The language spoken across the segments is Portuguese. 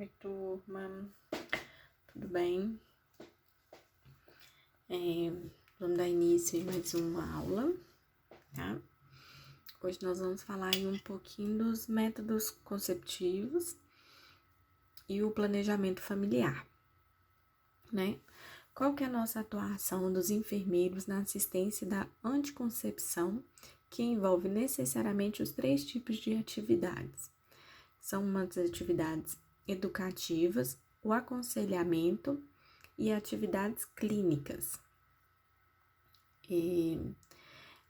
Oi, turma, tudo bem? Vamos dar início a mais uma aula, tá? Hoje nós vamos falar um pouquinho dos métodos conceptivos e o planejamento familiar, né? Qual que é a nossa atuação dos enfermeiros na assistência da anticoncepção, que envolve necessariamente os 3 tipos de atividades? São umas atividades educativas, o aconselhamento e atividades clínicas.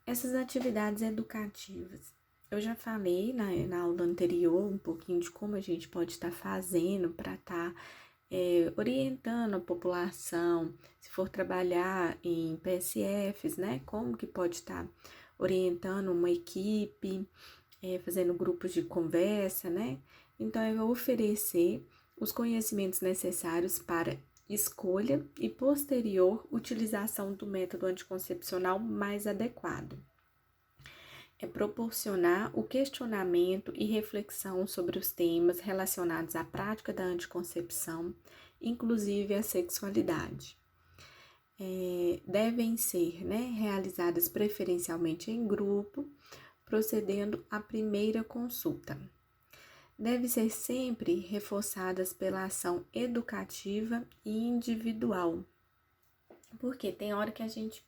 Essas atividades educativas, eu já falei na aula anterior um pouquinho de como a gente pode estar fazendo para estar orientando a população, se for trabalhar em PSFs, né? Como que pode estar orientando uma equipe, fazendo grupos de conversa, né? Então, eu vou oferecer os conhecimentos necessários para escolha e posterior utilização do método anticoncepcional mais adequado. É proporcionar o questionamento e reflexão sobre os temas relacionados à prática da anticoncepção, inclusive a sexualidade. Devem ser, realizadas preferencialmente em grupo, procedendo à primeira consulta. Deve ser sempre reforçadas pela ação educativa e individual, porque tem hora que a gente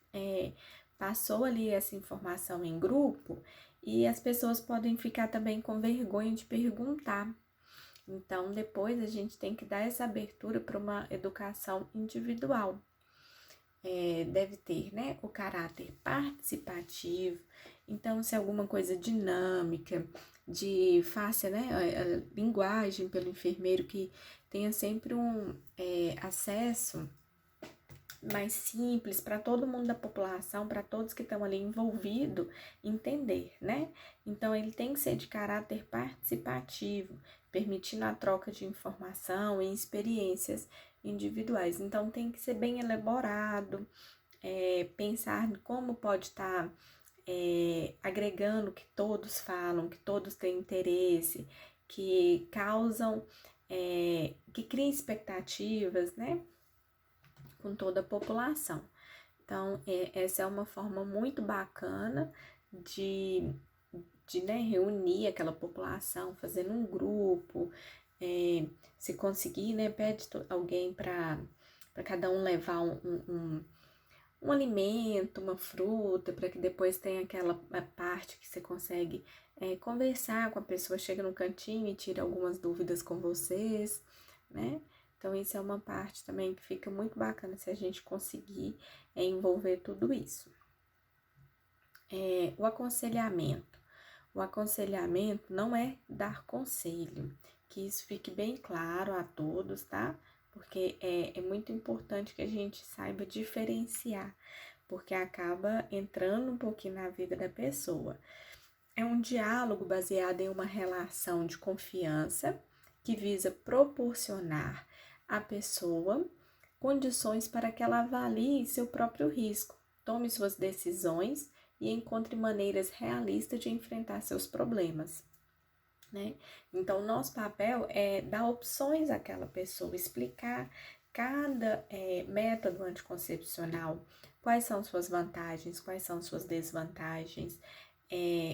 passou ali essa informação em grupo e as pessoas podem ficar também com vergonha de perguntar. Então, depois a gente tem que dar essa abertura para uma educação individual. Deve ter, o caráter participativo. Então, se alguma coisa dinâmica, de fácil, a linguagem pelo enfermeiro, que tenha sempre um acesso mais simples para todo mundo da população, para todos que estão ali envolvidos entender, Então, ele tem que ser de caráter participativo, permitindo a troca de informação e experiências individuais. Então, tem que ser bem elaborado, pensar como pode estar agregando o que todos falam, que todos têm interesse, que causam, que criam expectativas, com toda a população. Então, essa é uma forma muito bacana de reunir aquela população, fazendo um grupo, se conseguir, pede alguém para cada um levar um alimento, uma fruta, para que depois tenha aquela parte que você consegue conversar com a pessoa, chega no cantinho e tira algumas dúvidas com vocês, Então, isso é uma parte também que fica muito bacana se a gente conseguir envolver tudo isso. O aconselhamento. O aconselhamento não é dar conselho, que isso fique bem claro a todos, tá? Porque é muito importante que a gente saiba diferenciar, porque acaba entrando um pouquinho na vida da pessoa. É um diálogo baseado em uma relação de confiança que visa proporcionar à pessoa condições para que ela avalie seu próprio risco, tome suas decisões e encontre maneiras realistas de enfrentar seus problemas, Então, nosso papel é dar opções àquela pessoa, explicar cada método anticoncepcional, quais são suas vantagens, quais são suas desvantagens,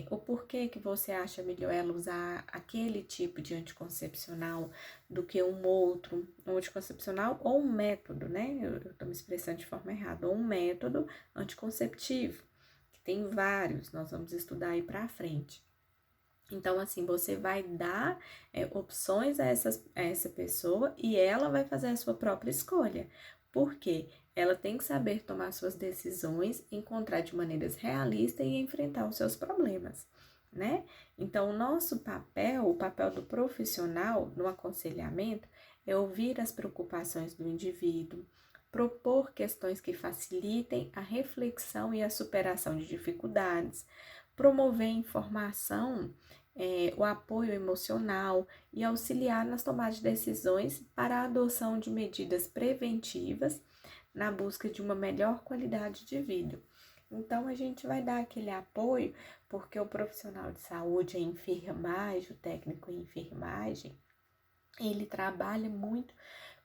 o porquê que você acha melhor ela usar aquele tipo de anticoncepcional do que um outro, um anticoncepcional ou um método, Eu estou me expressando de forma errada, ou um método anticonceptivo, que tem vários, nós vamos estudar aí pra frente. Então, assim, você vai dar opções a essa pessoa e ela vai fazer a sua própria escolha. Por quê? Ela tem que saber tomar suas decisões, encontrar de maneiras realistas e enfrentar os seus problemas, Então, o nosso papel, o papel do profissional no aconselhamento, é ouvir as preocupações do indivíduo, propor questões que facilitem a reflexão e a superação de dificuldades, promover informação, o apoio emocional e auxiliar nas tomadas de decisões para a adoção de medidas preventivas na busca de uma melhor qualidade de vida. Então, a gente vai dar aquele apoio, porque o profissional de saúde, a enfermagem, o técnico em enfermagem, ele trabalha muito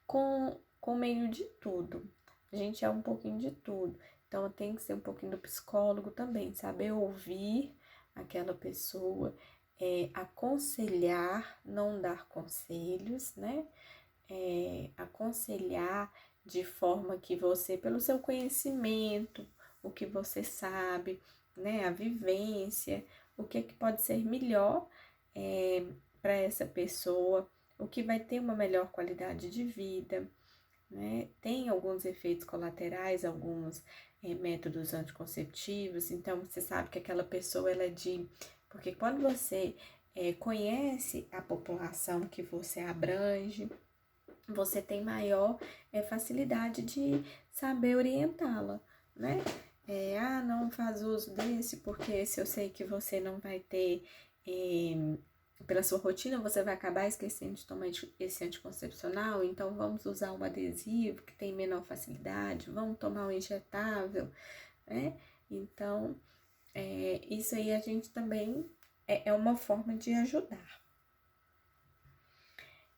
com meio de tudo. A gente é um pouquinho de tudo. Então, tem que ser um pouquinho do psicólogo também, saber ouvir aquela pessoa, aconselhar, não dar conselhos, né? Aconselhar de forma que você, pelo seu conhecimento, o que você sabe, né? A vivência, o que pode ser melhor para essa pessoa, o que vai ter uma melhor qualidade de vida, né? Tem alguns efeitos colaterais, alguns métodos anticonceptivos, então você sabe que aquela pessoa ela é de. Porque quando você conhece a população que você abrange, você tem maior facilidade de saber orientá-la, né? Não faz uso desse, porque esse eu sei que você não vai ter, pela sua rotina, você vai acabar esquecendo de tomar esse anticoncepcional, então vamos usar um adesivo que tem menor facilidade, vamos tomar um injetável, né? Então, isso aí a gente também é uma forma de ajudar.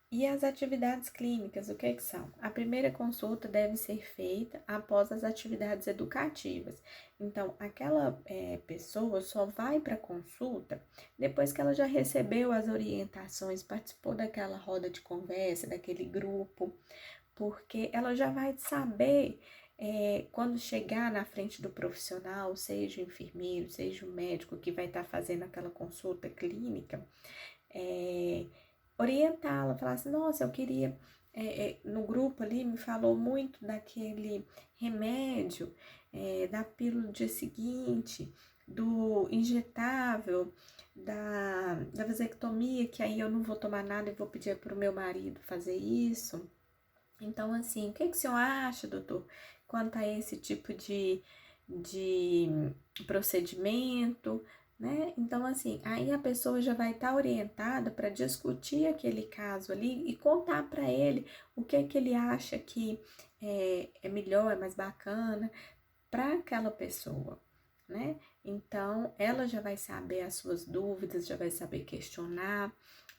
E as atividades clínicas, o que são? A primeira consulta deve ser feita após as atividades educativas. Então, aquela pessoa só vai para a consulta depois que ela já recebeu as orientações, participou daquela roda de conversa, daquele grupo, porque ela já vai saber quando chegar na frente do profissional, seja o enfermeiro, seja o médico que vai estar fazendo aquela consulta clínica, orientá-la, falar assim, nossa, eu queria, no grupo ali me falou muito daquele remédio, da pílula do dia seguinte, do injetável, da vasectomia, que aí eu não vou tomar nada e vou pedir para o meu marido fazer isso. Então, assim, o que o senhor acha, doutor, quanto a esse tipo de procedimento, né? Então, assim, aí a pessoa já vai estar orientada para discutir aquele caso ali e contar para ele o que ele acha que é melhor, é mais bacana para aquela pessoa, né? Então, ela já vai saber as suas dúvidas, já vai saber questionar.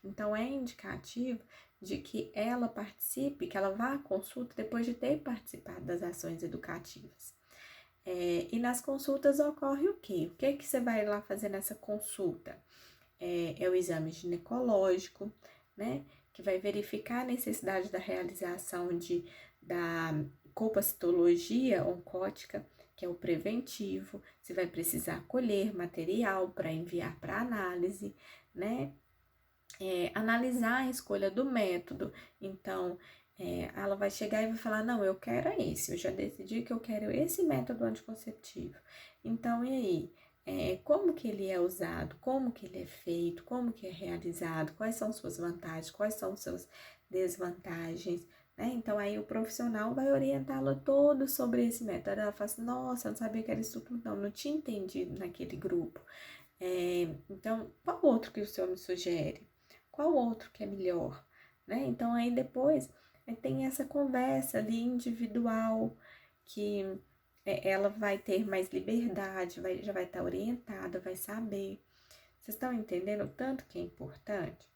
Então, é indicativo de que ela participe, que ela vá à consulta depois de ter participado das ações educativas. E nas consultas ocorre o quê? O que você vai lá fazer nessa consulta? É o exame ginecológico, né? Que vai verificar a necessidade da realização da colpacitologia oncótica, que é o preventivo. Você vai precisar colher material para enviar para análise, né? Analisar a escolha do método. Então, ela vai chegar e vai falar, não, eu quero esse, eu já decidi que eu quero esse método anticonceptivo. Então, e aí? Como que ele é usado, como que ele é feito, como que é realizado, quais são suas vantagens, quais são suas desvantagens, né? Então, aí o profissional vai orientá-la todo sobre esse método. Ela fala assim, nossa, eu não sabia que era isso tudo, não tinha entendido naquele grupo. Então, qual outro que o senhor me sugere? Qual outro que é melhor? Né? Então, aí depois tem essa conversa ali individual, que ela vai ter mais liberdade, já vai estar orientada, vai saber. Vocês estão entendendo o tanto que é importante?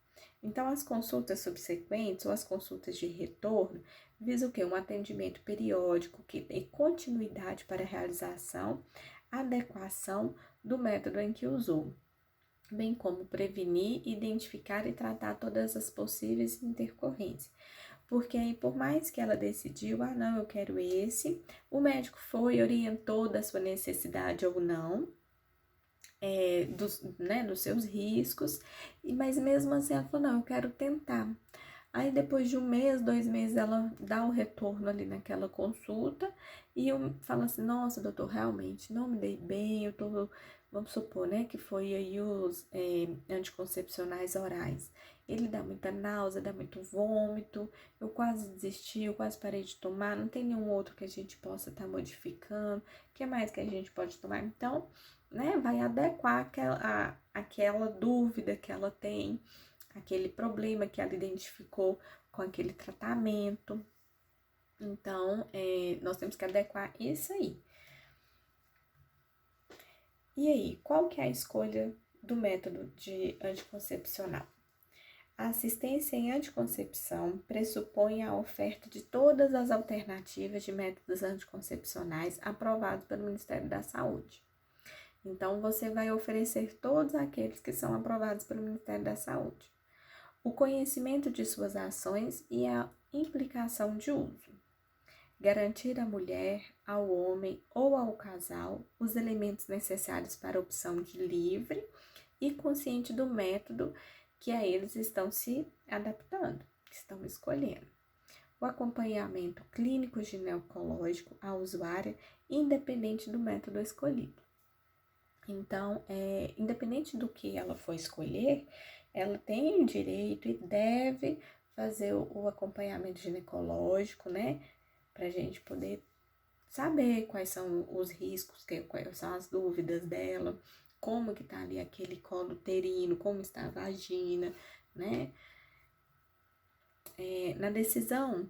Então, as consultas subsequentes ou as consultas de retorno visam o quê? Um atendimento periódico que tem continuidade para a realização, adequação do método em que usou, bem como prevenir, identificar e tratar todas as possíveis intercorrências. Porque aí, por mais que ela decidiu, não, eu quero esse, o médico foi, orientou da sua necessidade ou não, dos seus riscos, mas mesmo assim ela falou, não, eu quero tentar. Aí depois de 1 mês, 2 meses, ela dá o retorno ali naquela consulta e eu falo assim, nossa, doutor, realmente não me dei bem, vamos supor, né, que foi aí os anticoncepcionais orais. Ele dá muita náusea, dá muito vômito, eu quase desisti, eu quase parei de tomar, não tem nenhum outro que a gente possa estar modificando, o que mais que a gente pode tomar? Então, né, vai adequar aquela dúvida que ela tem, aquele problema que ela identificou com aquele tratamento. Então, nós temos que adequar isso aí. E aí, qual que é a escolha do método de anticoncepcional? A assistência em anticoncepção pressupõe a oferta de todas as alternativas de métodos anticoncepcionais aprovados pelo Ministério da Saúde. Então, você vai oferecer todos aqueles que são aprovados pelo Ministério da Saúde. O conhecimento de suas ações e a implicação de uso. Garantir à mulher, ao homem ou ao casal os elementos necessários para a opção de livre e consciente do método que a eles estão se adaptando, que estão escolhendo. O acompanhamento clínico ginecológico à usuária, independente do método escolhido. Então, independente do que ela for escolher, ela tem direito e deve fazer o acompanhamento ginecológico, né? Para a gente poder saber quais são os riscos, quais são as dúvidas dela, como que tá ali aquele colo uterino, como está a vagina, né? Na decisão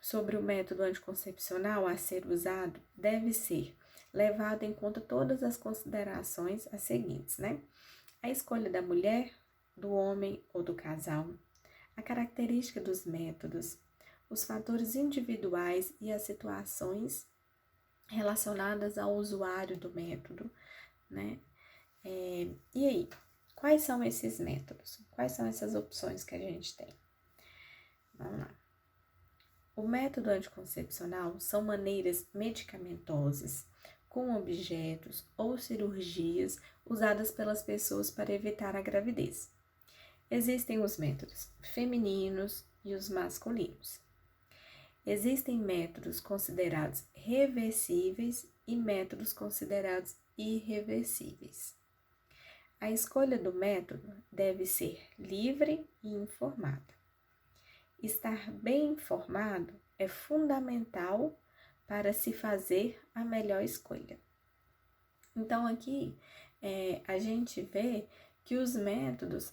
sobre o método anticoncepcional a ser usado, deve ser levado em conta todas as considerações as seguintes, né? A escolha da mulher, do homem ou do casal, a característica dos métodos, os fatores individuais e as situações relacionadas ao usuário do método, né? E aí, quais são esses métodos? Quais são essas opções que a gente tem? Vamos lá. O método anticoncepcional são maneiras medicamentosas com objetos ou cirurgias usadas pelas pessoas para evitar a gravidez. Existem os métodos femininos e os masculinos. Existem métodos considerados reversíveis e métodos considerados irreversíveis. A escolha do método deve ser livre e informada. Estar bem informado é fundamental para se fazer a melhor escolha. Então, aqui a gente vê que os métodos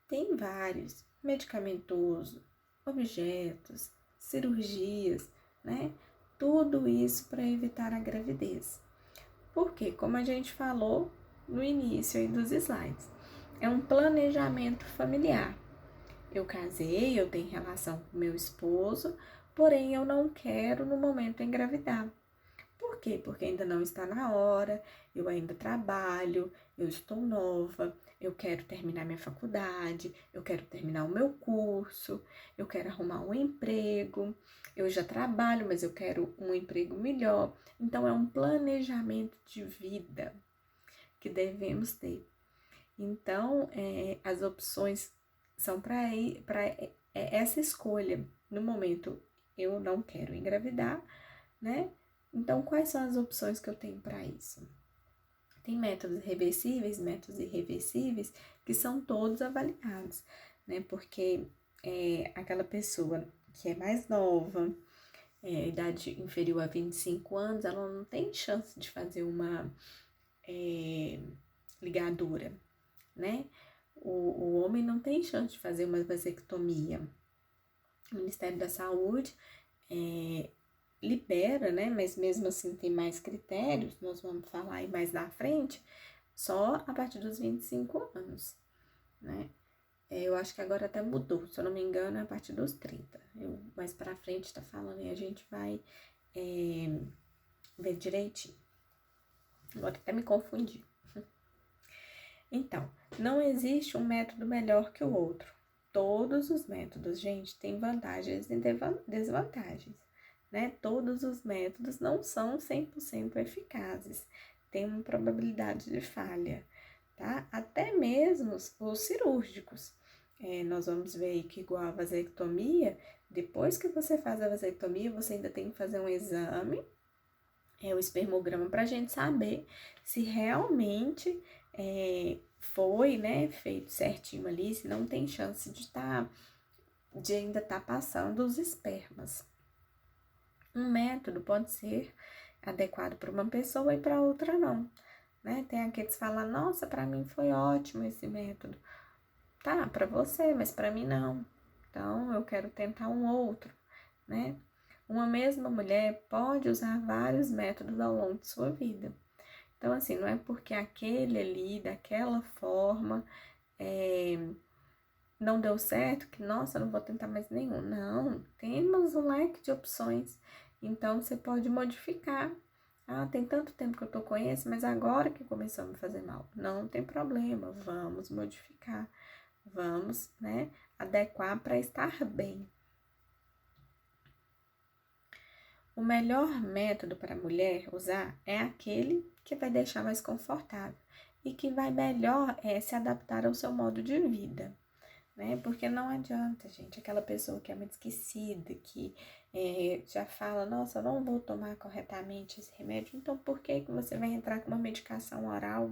têm vários: medicamentoso, objetos, cirurgias, né? Tudo isso para evitar a gravidez. Porque, como a gente falou no início aí dos slides, é um planejamento familiar. Eu casei, eu tenho relação com meu esposo, porém eu não quero no momento engravidar. Por quê? Porque ainda não está na hora, eu ainda trabalho, eu estou nova, eu quero terminar minha faculdade, eu quero terminar o meu curso, eu quero arrumar um emprego, eu já trabalho, mas eu quero um emprego melhor. Então, é um planejamento de vida que devemos ter. Então, as opções são para essa escolha. No momento, eu não quero engravidar, né? Então, quais são as opções que eu tenho para isso? Tem métodos reversíveis, métodos irreversíveis, que são todos avaliados, né? Porque aquela pessoa que é mais nova, idade inferior a 25 anos, ela não tem chance de fazer uma ligadura, né? O homem não tem chance de fazer uma vasectomia. O Ministério da Saúde libera, né? Mas mesmo assim tem mais critérios, nós vamos falar aí mais na frente, só a partir dos 25 anos, né? Eu acho que agora até mudou, se eu não me engano, é a partir dos 30. Mais pra frente tá falando e a gente vai ver direitinho. Agora até me confundi. Então, não existe um método melhor que o outro. Todos os métodos, gente, têm vantagens e desvantagens, né? Todos os métodos não são 100% eficazes, tem uma probabilidade de falha, tá? Até mesmo os cirúrgicos. Nós vamos ver aí que igual a vasectomia, depois que você faz a vasectomia, você ainda tem que fazer um exame, o espermograma, para a gente saber se realmente foi, né, feito certinho ali, se não tem chance de ainda estar passando os espermas. Um método pode ser adequado para uma pessoa e para outra não, né? Tem aqueles que falam, nossa, para mim foi ótimo esse método. Tá, para você, mas para mim não. Então, eu quero tentar um outro, né? Uma mesma mulher pode usar vários métodos ao longo de sua vida. Então, assim, não é porque aquele ali, daquela forma, não deu certo, que nossa, não vou tentar mais nenhum. Não, temos um leque de opções. Então você pode modificar. Ah, tem tanto tempo que eu tô com esse, mas agora que começou a me fazer mal. Não tem problema, vamos modificar. Vamos, né, adequar para estar bem. O melhor método para a mulher usar é aquele que vai deixar mais confortável e que vai melhor se adaptar ao seu modo de vida, né? Porque não adianta, gente, aquela pessoa que é muito esquecida, que já fala, nossa, eu não vou tomar corretamente esse remédio, então por que que você vai entrar com uma medicação oral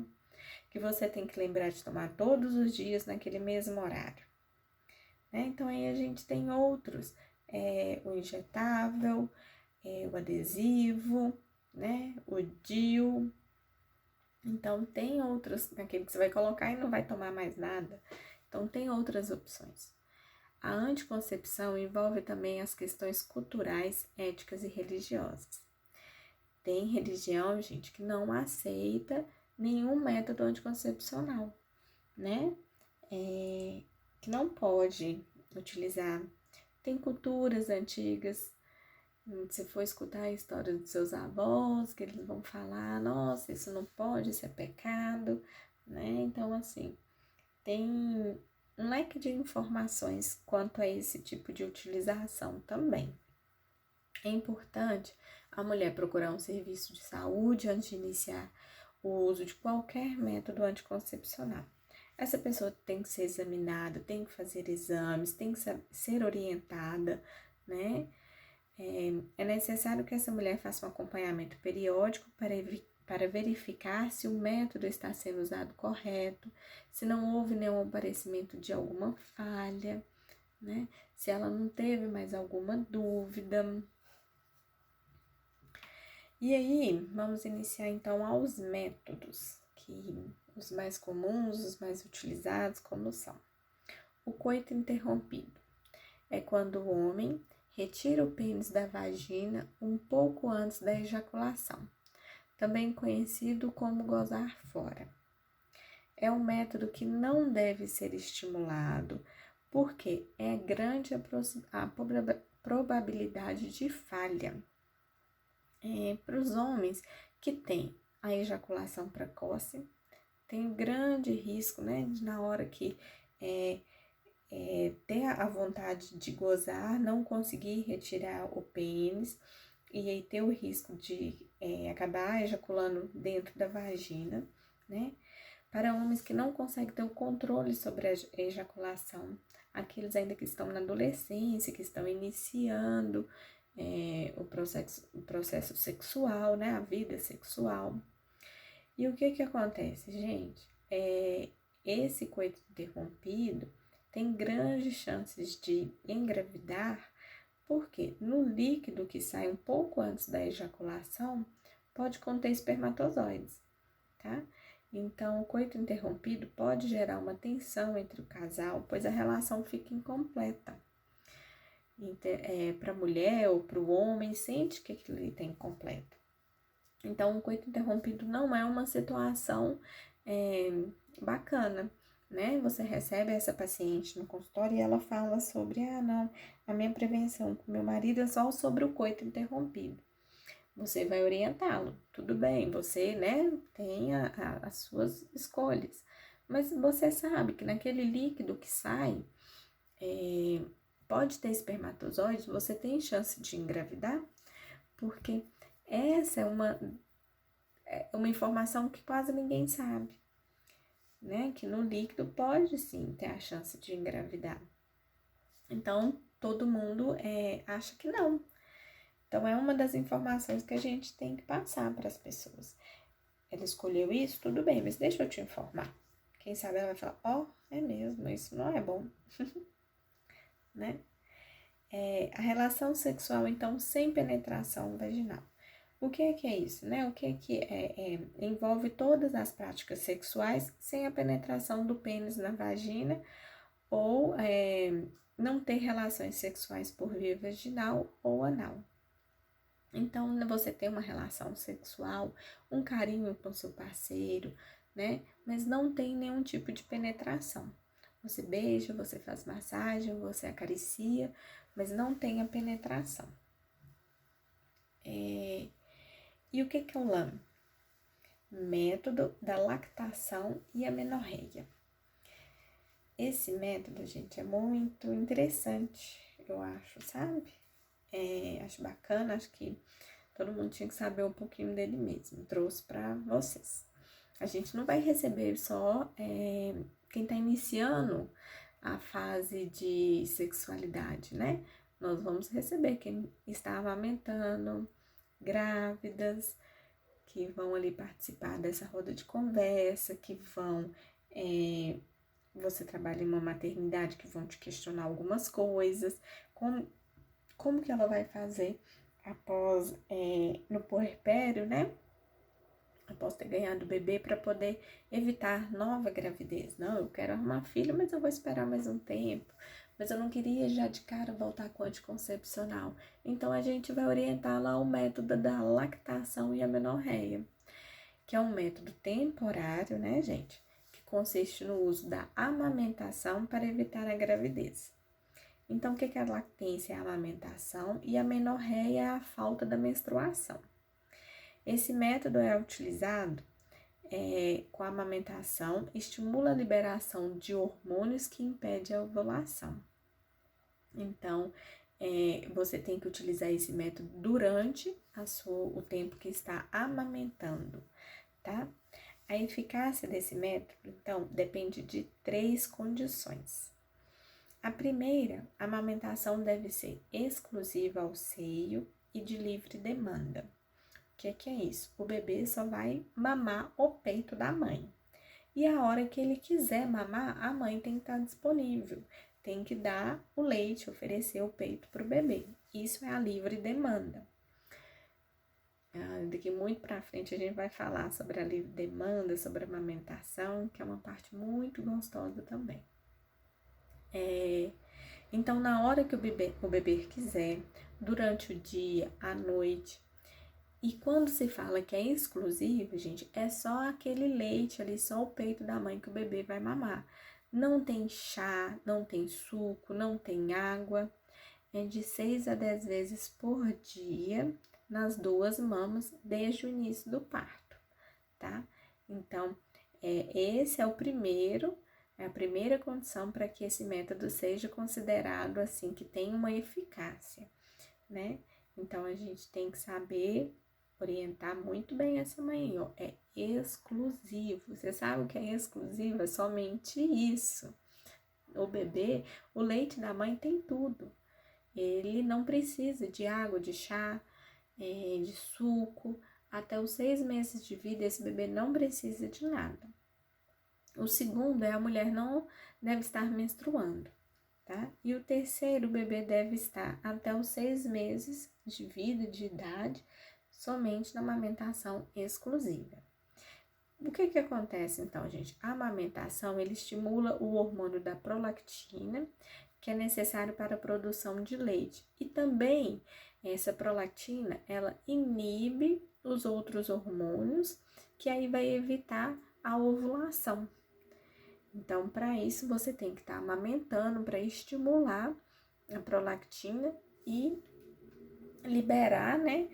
que você tem que lembrar de tomar todos os dias naquele mesmo horário, né? Então aí a gente tem outros, o injetável, o adesivo, né? O DIU. Então tem outros, aquele que você vai colocar e não vai tomar mais nada. Então tem outras opções. A anticoncepção envolve também as questões culturais, éticas e religiosas. Tem religião, gente, que não aceita nenhum método anticoncepcional, né? Que não pode utilizar. Tem culturas antigas, se for escutar a história dos seus avós, que eles vão falar, nossa, isso não pode, isso é pecado, né? Então, assim, tem um leque de informações quanto a esse tipo de utilização também. É importante a mulher procurar um serviço de saúde antes de iniciar o uso de qualquer método anticoncepcional. Essa pessoa tem que ser examinada, tem que fazer exames, tem que ser orientada, né? É necessário que essa mulher faça um acompanhamento periódico para verificar se o método está sendo usado correto, se não houve nenhum aparecimento de alguma falha, né? Se ela não teve mais alguma dúvida. E aí, vamos iniciar então aos métodos, que os mais comuns, os mais utilizados, como são. O coito interrompido é quando o homem retira o pênis da vagina um pouco antes da ejaculação, também conhecido como gozar fora. É um método que não deve ser estimulado, porque é grande a probabilidade de falha. Para os homens que têm a ejaculação precoce, tem grande risco, né, de na hora que ter a vontade de gozar, não conseguir retirar o pênis e aí ter o risco de acabar ejaculando dentro da vagina, né? Para homens que não conseguem ter o controle sobre a ejaculação, aqueles ainda que estão na adolescência, que estão iniciando o processo sexual, né? A vida sexual. E o que acontece, gente? Esse coito interrompido tem grandes chances de engravidar, porque no líquido que sai um pouco antes da ejaculação pode conter espermatozoides, tá? Então, o coito interrompido pode gerar uma tensão entre o casal, pois a relação fica incompleta. Para a mulher ou para o homem, sente que aquilo está incompleto. Então, o coito interrompido não é uma situação bacana, né? Você recebe essa paciente no consultório e ela fala sobre, não, a minha prevenção com meu marido é só sobre o coito interrompido. Você vai orientá-lo, tudo bem, você, né, tem as suas escolhas, mas você sabe que naquele líquido que sai, pode ter espermatozoides, você tem chance de engravidar, porque essa é uma informação que quase ninguém sabe, né, que no líquido pode sim ter a chance de engravidar. Então, todo mundo acha que não. Então, é uma das informações que a gente tem que passar para as pessoas. Ela escolheu isso, tudo bem, mas deixa eu te informar. Quem sabe ela vai falar, é mesmo, isso não é bom, né? A relação sexual, então, sem penetração vaginal. O que é isso, né? O que envolve todas as práticas sexuais sem a penetração do pênis na vagina ou não ter relações sexuais por via vaginal ou anal. Então, você tem uma relação sexual, um carinho com seu parceiro, né? Mas não tem nenhum tipo de penetração. Você beija, você faz massagem, você acaricia, mas não tem a penetração. E o que é o LAM? Método da lactação e amenorreia. Esse método, gente, é muito interessante, eu acho, sabe? Acho bacana, acho que todo mundo tinha que saber um pouquinho dele mesmo. Trouxe para vocês. A gente não vai receber só quem está iniciando a fase de sexualidade, né? Nós vamos receber quem está amamentando, grávidas, que vão ali participar dessa roda de conversa, que vão... você trabalha em uma maternidade, que vão te questionar algumas coisas, como que ela vai fazer após, no puerpério, né? Após ter ganhado o bebê, para poder evitar nova gravidez. Não, eu quero arrumar filho, mas eu vou esperar mais um tempo. Mas eu não queria já de cara voltar com anticoncepcional. Então, a gente vai orientar lá o método da lactação e amenorreia, que é um método temporário, né, gente? Que consiste no uso da amamentação para evitar a gravidez. Então, o que é a lactência? É a amamentação e a amenorreia é a falta da menstruação. Esse método é utilizado com a amamentação, estimula a liberação de hormônios que impedem a ovulação. Então, você tem que utilizar esse método durante o tempo que está amamentando, tá? A eficácia desse método, então, depende de 3 condições. A primeira, a amamentação deve ser exclusiva ao seio e de livre demanda. O que é isso? O bebê só vai mamar o peito da mãe. E a hora que ele quiser mamar, a mãe tem que estar disponível. Tem que dar o leite, oferecer o peito para o bebê. Isso é a livre demanda. Daqui muito para frente a gente vai falar sobre a livre demanda, sobre a amamentação, que é uma parte muito gostosa também. Então, na hora que o bebê quiser, durante o dia, à noite. E quando se fala que é exclusivo, gente, é só aquele leite ali, só o peito da mãe que o bebê vai mamar. Não tem chá, não tem suco, não tem água. É de 6 a 10 vezes por dia nas 2 mamas desde o início do parto, tá? Então, esse é a primeira condição para que esse método seja considerado assim, que tem uma eficácia, né? Então, a gente tem que saber orientar muito bem essa mãe, ó, é exclusivo. Você sabe o que é exclusivo? É somente isso. O bebê, o leite da mãe tem tudo. Ele não precisa de água, de chá, de suco. Até os 6 meses de vida, esse bebê não precisa de nada. O segundo é a mulher não deve estar menstruando, tá? E o terceiro, o bebê deve estar até os 6 meses de vida, de idade, somente na amamentação exclusiva. O que acontece então, gente? A amamentação, ele estimula o hormônio da prolactina, que é necessário para a produção de leite. E também, essa prolactina, ela inibe os outros hormônios, que aí vai evitar a ovulação. Então, para isso, você tem que estar amamentando para estimular a prolactina e liberar, né,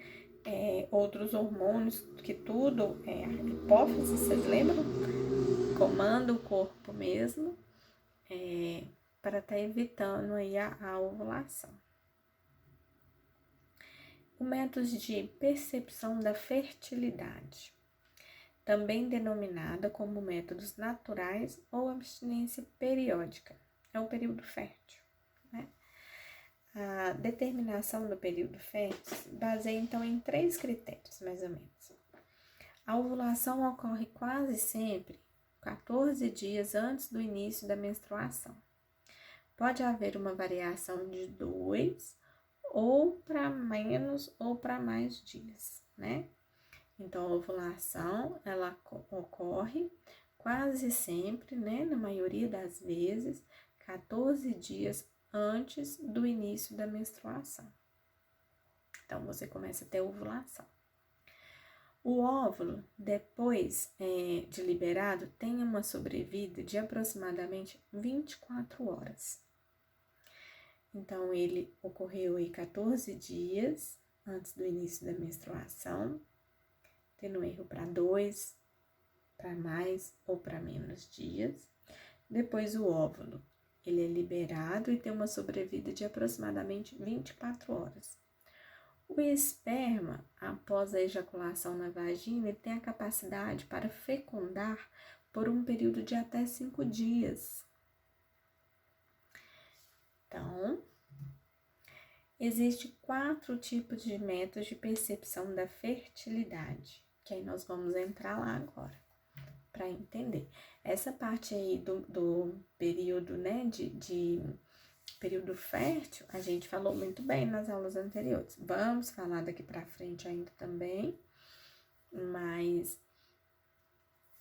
outros hormônios, que tudo é a hipófise, vocês lembram? Comanda o corpo mesmo, para estar evitando aí a ovulação. O método de percepção da fertilidade, também denominada como métodos naturais ou abstinência periódica, é o período fértil, né? A determinação do período fértil se baseia, então, em 3 critérios, mais ou menos. A ovulação ocorre quase sempre 14 dias antes do início da menstruação. Pode haver uma variação de 2 ou para menos ou para mais dias, né? Então, a ovulação, ela ocorre quase sempre, né, na maioria das vezes, 14 dias antes do início da menstruação. Então, você começa a ter ovulação. O óvulo, depois de liberado, tem uma sobrevida de aproximadamente 24 horas. Então, ele ocorreu aí 14 dias antes do início da menstruação, tendo erro para 2, para mais ou para menos dias. Depois, o óvulo, ele é liberado e tem uma sobrevida de aproximadamente 24 horas. O esperma, após a ejaculação na vagina, ele tem a capacidade para fecundar por um período de até 5 dias. Então, existem 4 tipos de métodos de percepção da fertilidade, que aí nós vamos entrar lá agora, para entender. Essa parte aí do período, né, de período fértil, a gente falou muito bem nas aulas anteriores. Vamos falar daqui para frente ainda também, mas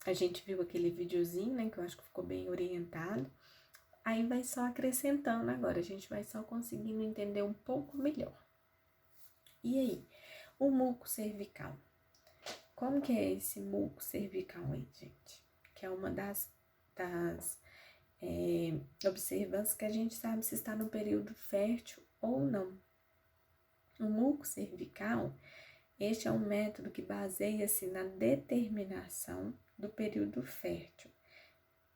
a gente viu aquele videozinho, né, que eu acho que ficou bem orientado. Aí vai só acrescentando agora, a gente vai só conseguindo entender um pouco melhor. E aí, o muco cervical. Como que é esse muco cervical aí, gente? Que é uma das observâncias que a gente sabe se está no período fértil ou não. O muco cervical, este é um método que baseia-se na determinação do período fértil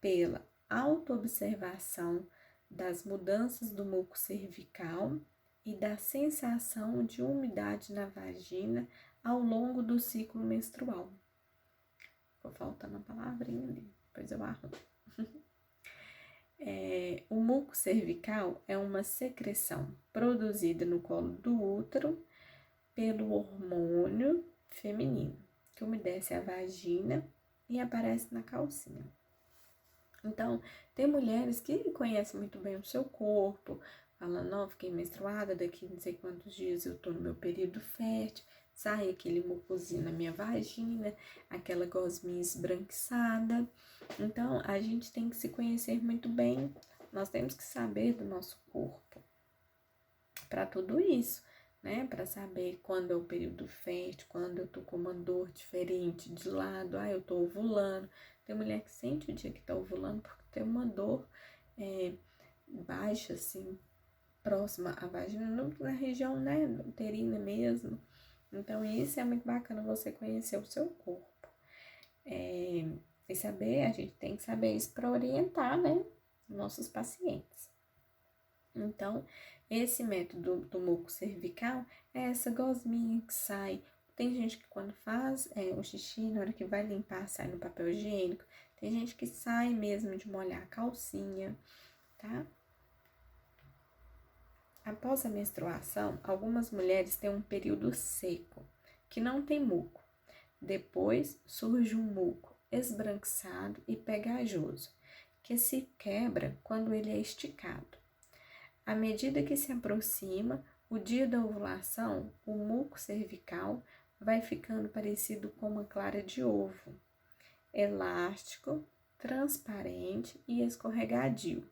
pela autoobservação das mudanças do muco cervical e da sensação de umidade na vagina ao longo do ciclo menstrual. Ficou faltando a palavrinha ali, depois eu arrumo. O muco cervical é uma secreção produzida no colo do útero pelo hormônio feminino, que umedece a vagina e aparece na calcinha. Então, tem mulheres que conhecem muito bem o seu corpo, falando, não, fiquei menstruada, daqui não sei quantos dias eu tô no meu período fértil, sai aquele mucozinho na minha vagina, aquela gosminha esbranquiçada. Então, a gente tem que se conhecer muito bem, nós temos que saber do nosso corpo para tudo isso, né? Para saber quando é o período fértil, quando eu tô com uma dor diferente de lado, eu tô ovulando. Tem mulher que sente o dia que tá ovulando porque tem uma dor baixa, assim, próxima à vagina, na região, né, uterina mesmo. Então, isso é muito bacana, você conhecer o seu corpo. E saber, a gente tem que saber isso para orientar, né, nossos pacientes. Então, esse método do muco cervical é essa gosminha que sai. Tem gente que quando faz o xixi, na hora que vai limpar, sai no papel higiênico. Tem gente que sai mesmo de molhar a calcinha, tá? Após a menstruação, algumas mulheres têm um período seco, que não tem muco. Depois surge um muco esbranquiçado e pegajoso, que se quebra quando ele é esticado. À medida que se aproxima o dia da ovulação, o muco cervical vai ficando parecido com uma clara de ovo, elástico, transparente e escorregadio.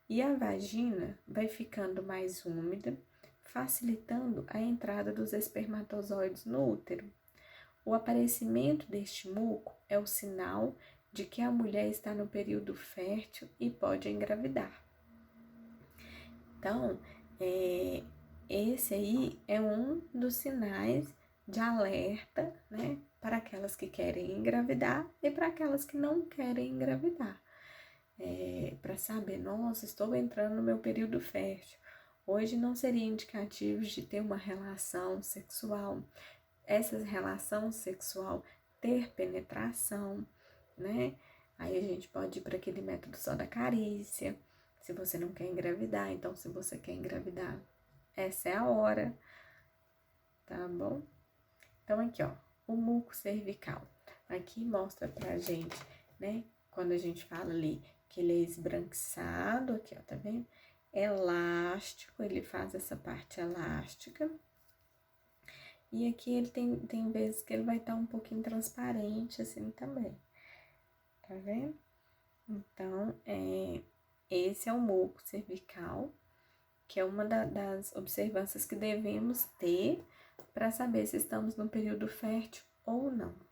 E a vagina vai ficando mais úmida, facilitando a entrada dos espermatozoides no útero. O aparecimento deste muco é o sinal de que a mulher está no período fértil e pode engravidar. Então, esse aí é um dos sinais de alerta, né, para aquelas que querem engravidar e para aquelas que não querem engravidar. Para saber, nossa, estou entrando no meu período fértil. Hoje não seria indicativo de ter uma relação sexual. Essa relação sexual ter penetração, né? Aí a gente pode ir para aquele método só da carícia, se você não quer engravidar. Então, se você quer engravidar, essa é a hora, tá bom? Então, aqui, ó, o muco cervical. Aqui mostra pra gente, né, quando a gente fala ali que ele é esbranquiçado, aqui, ó, tá vendo? Elástico, ele faz essa parte elástica. E aqui ele tem vezes que ele vai estar um pouquinho transparente, assim, também. Tá vendo? Então, esse é o muco cervical, que é uma das observâncias que devemos ter para saber se estamos no período fértil ou não.